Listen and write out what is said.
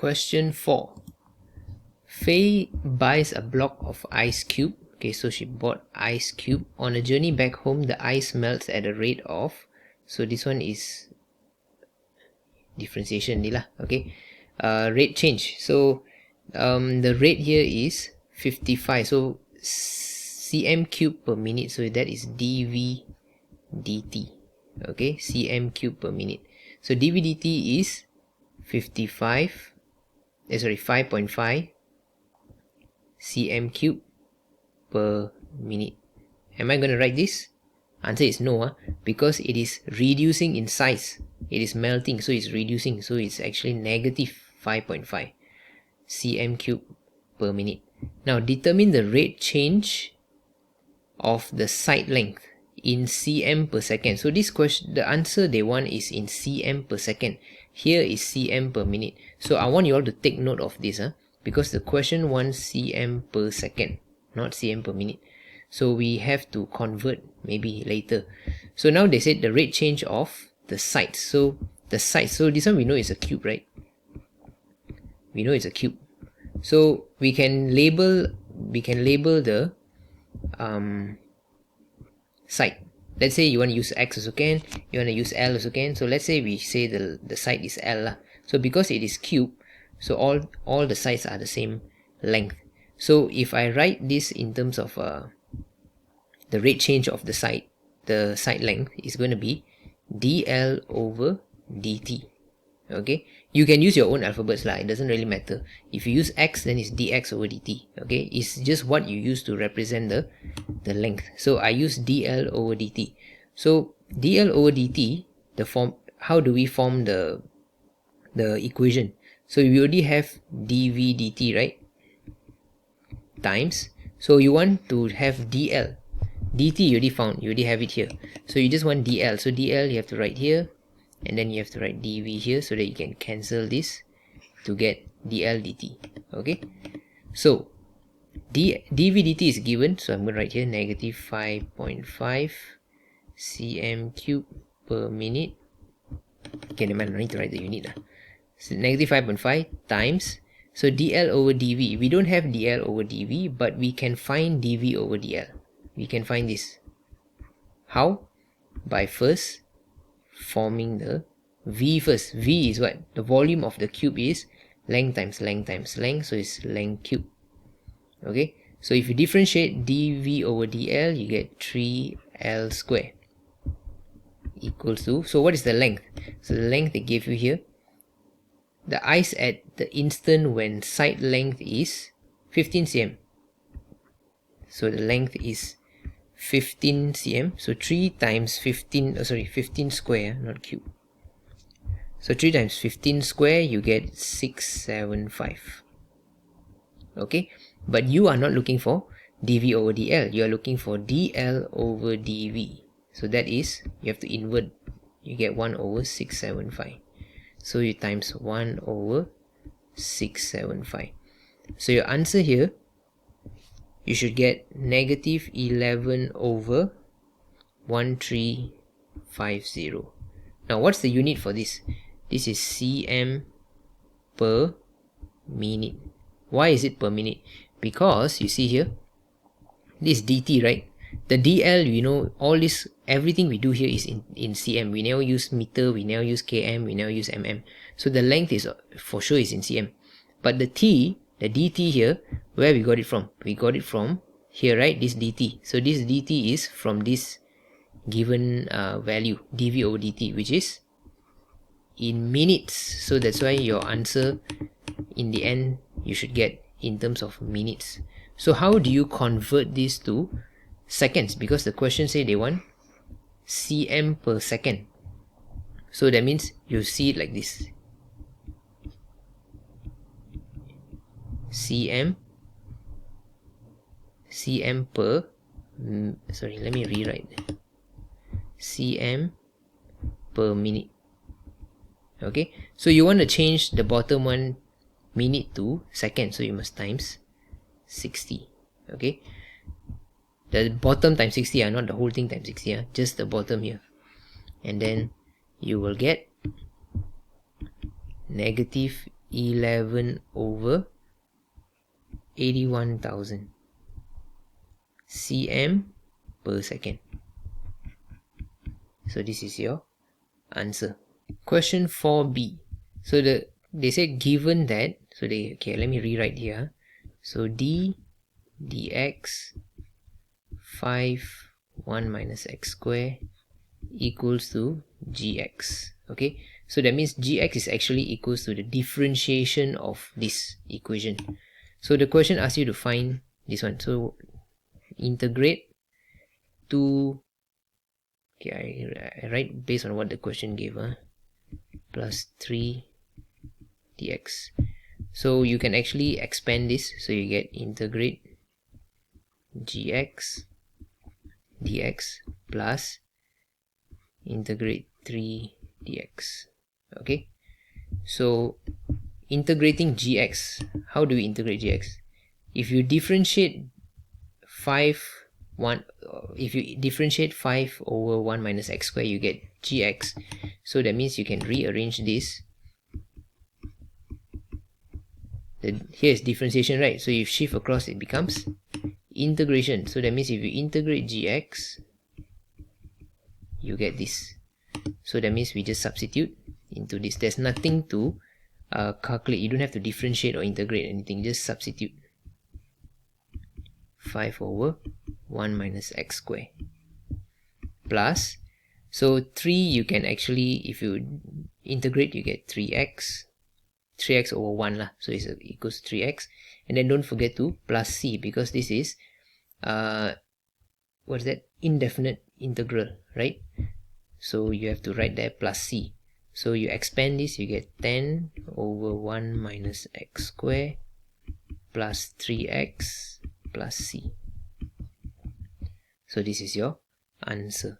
Question 4. Faye buys a block of ice cube. Okay, so she bought ice cube. On a journey back home, the ice melts at a rate of, so this one is differentiation ni lah. Okay, rate change. So the rate here is 55. So cm cube per minute. So that is dv dt. Okay, cm cube per minute. So dv dt is 5.5 cm cube per minute. Am I going to write this? Answer is no, because it is reducing in size. It is melting, so it's reducing. So it's actually negative 5.5 cm cube per minute. Now determine the rate change of the side length in cm per second. So this question, the answer they want is in cm per second. Here is cm per minute. So I want you all to take note of this, because the question wants cm per second, not cm per minute. So we have to convert maybe later. So now they said the rate change of the sides. So the sides, so this one we know is a cube, right? We know it's a cube. So we can label the side. Let's say you want to use x also can, you want to use l also can. So let's say we say the side is l lah. So because it is cube, so all the sides are the same length. So if I write this in terms of the rate change of the side length is going to be dl over dt. Okay, you can use your own alphabets lah, it doesn't really matter. If you use x, then it's dx over dt. Okay, it's just what you use to represent the length. So I use dl over dt. So dl over dt, the form, how do we form the equation? So we already have dv dt, right? Times, so you want to have dl. dt you already found, you already have it here. So you just want dl. So dl you have to write here, and then you have to write dv here, so that you can cancel this to get dl dt. Okay, so dv dt is given, so I'm going to write here negative 5.5 cm cube per minute. Okay, never mind, I need to write the unit. So negative 5.5 times, so dl over dv, we don't have dl over dv, but we can find dv over dl. We can find this. How? By first forming the v first. V is what? The volume of the cube is length times length times length, so it's length cube. Okay, so if you differentiate dv over dl, you get 3l square equals to, so what is the length? So the length they gave you here, the ice at the instant when side length is 15 cm. So the length is 15 cm. So 3 times 15, 15 square, not cube. So 3 times 15 square, you get 675. Okay, but you are not looking for dv over dl. You are looking for dl over dv. So that is, you have to invert. You get 1 over 675. So you times 1 over 675. So your answer here, you should get negative 11 over 1350. Now what's the unit for this? This is cm per minute. Why is it per minute? Because you see here, this dt, right? The dl, you know, all this, everything we do here is in cm. We never use meter, we never use km, we never use mm. So the length is for sure is in cm. But the t, the dt here, where we got it from? We got it from here, right? This dt. So this dt is from this given value, dv over dt, which is in minutes. So that's why your answer in the end you should get in terms of minutes. So how do you convert this to seconds? Because the question say they want cm per second. So that means you see it like this. cm per, sorry, let me rewrite. cm per minute. Okay, so you want to change the bottom one minute to second, so you must times 60. Okay, the bottom times 60, not the whole thing times 60, just the bottom here, and then you will get negative 11 over 81,000 cm per second. So this is your answer. Question 4b. So they said given that, so okay, let me rewrite here. So d dx 5 1 minus x square equals to gx. Okay, so that means gx is actually equals to the differentiation of this equation. So the question asks you to find this one. So integrate to, okay, I write based on what the question gave, plus 3 dx. So you can actually expand this, so you get integrate gx dx plus integrate 3 dx. Okay, so integrating gx, how do we integrate gx? If you differentiate 5 over 1 minus x square, you get gx. So that means you can rearrange this. Here's differentiation, right? So if shift across, it becomes integration. So that means if you integrate gx, you get this. So that means we just substitute into this. There's nothing to calculate. You don't have to differentiate or integrate anything, just substitute. 5 over 1 minus x square plus, so 3 you can actually, if you integrate, you get 3x over 1 lah, so it's equals 3x, and then don't forget to plus c, because this is what's that, indefinite integral, right? So you have to write there plus c. So you expand this, you get 10 over 1 minus x square plus 3x plus c. So this is your answer.